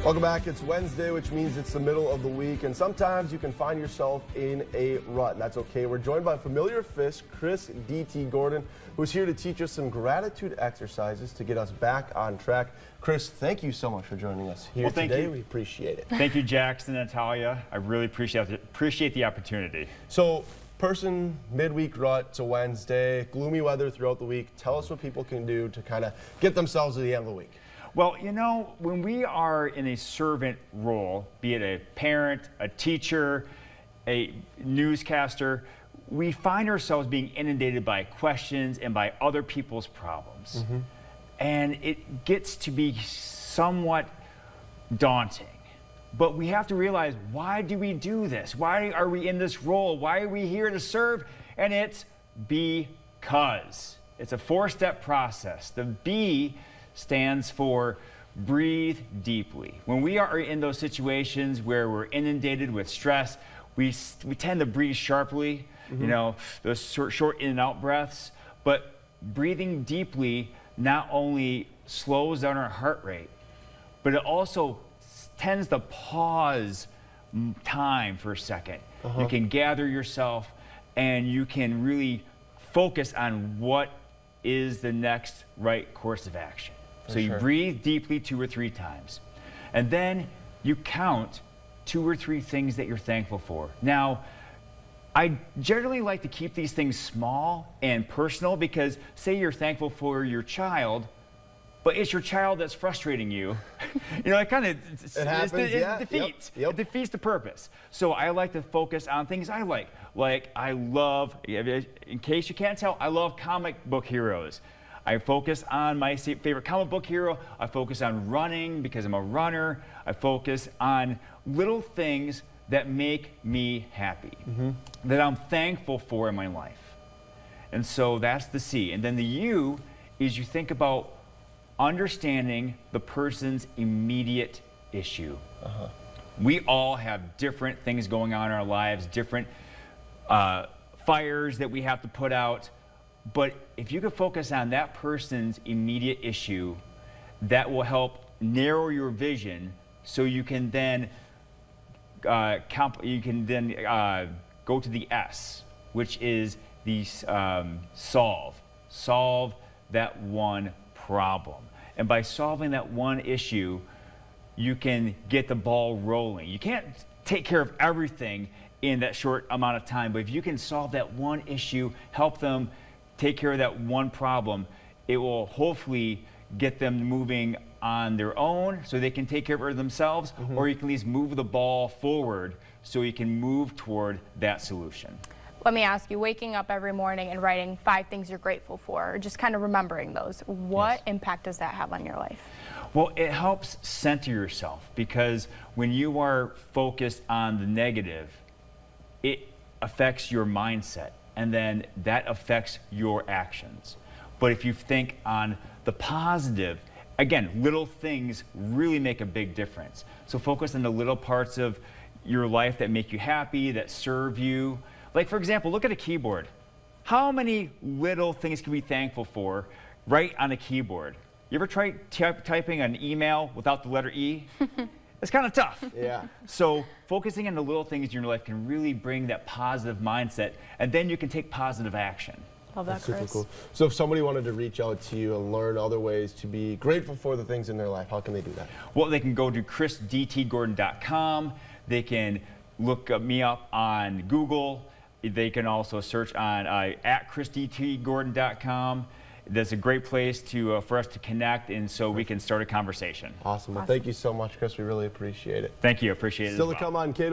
Welcome back. It's Wednesday, which means it's the middle of the week, and sometimes you can find yourself in a rut, and that's okay. We're joined by familiar fish, Chris D.T. Gordon, who's here to teach us some gratitude exercises to get us back on track. Chris, thank you so much for joining us here today. We appreciate it. Thank you, Jackson and Natalia. I really appreciate the opportunity. So, person, midweek rut, it's a Wednesday, gloomy weather throughout the week. Tell us what people can do to kind of get themselves to the end of the week. Well, you know, when we are in a servant role, be it a parent, a teacher, a newscaster, we find ourselves being inundated by questions and by other people's problems. And it gets to be somewhat daunting. But we have to realize, why do we do this? Why are we in this role? Why are we here to serve? And it's B-CUS. It's a four-step process. The B stands for breathe deeply. When we are in those situations where we're inundated with stress, we tend to breathe sharply, you know, those short in and out breaths. But breathing deeply not only slows down our heart rate, but it also tends to pause time for a second. You can gather yourself and you can really focus on what is the next right course of action. So you breathe deeply 2 or 3 times. And then you count 2 or 3 things that you're thankful for. Now, I generally like to keep these things small and personal because say you're thankful for your child, but it's your child that's frustrating you. You know, it kind of defeats the purpose. So I like to focus on things I like. Like I love, in case you can't tell, I love comic book heroes. I focus on my favorite comic book hero. I focus on running because I'm a runner. I focus on little things that make me happy, that I'm thankful for in my life. And so that's the C. And then the U is you think about understanding the person's immediate issue. We all have different things going on in our lives, different fires that we have to put out. But if you could focus on that person's immediate issue, that will help narrow your vision so you can then go to the S, which is the solve. Solve that one problem. And by solving that one issue, you can get the ball rolling. You can't take care of everything in that short amount of time, but if you can solve that one issue, help them take care of that one problem, it will hopefully get them moving on their own so they can take care of it themselves, or you can at least move the ball forward so you can move toward that solution. Let me ask you, waking up every morning and writing 5 things you're grateful for, or just kind of remembering those, what impact does that have on your life? Well, it helps center yourself because when you are focused on the negative, it affects your mindset. And then that affects your actions. But if you think on the positive, again, little things really make a big difference. So focus on the little parts of your life that make you happy, that serve you. Like for example, look at a keyboard. How many little things can we be thankful for right on a keyboard? You ever try typing an email without the letter E? It's kind of tough. So focusing on the little things in your life can really bring that positive mindset, and then you can take positive action. Love that, Chris. Super cool. So if somebody wanted to reach out to you and learn other ways to be grateful for the things in their life, how can they do that? Well, they can go to chrisdtgordon.com. They can look me up on Google. They can also search on at chrisdtgordon.com. That's a great place to for us to connect, and so we can start a conversation. Awesome. Well, thank you so much, Chris. We really appreciate it. Thank you. Appreciate it. Still to come on Kato.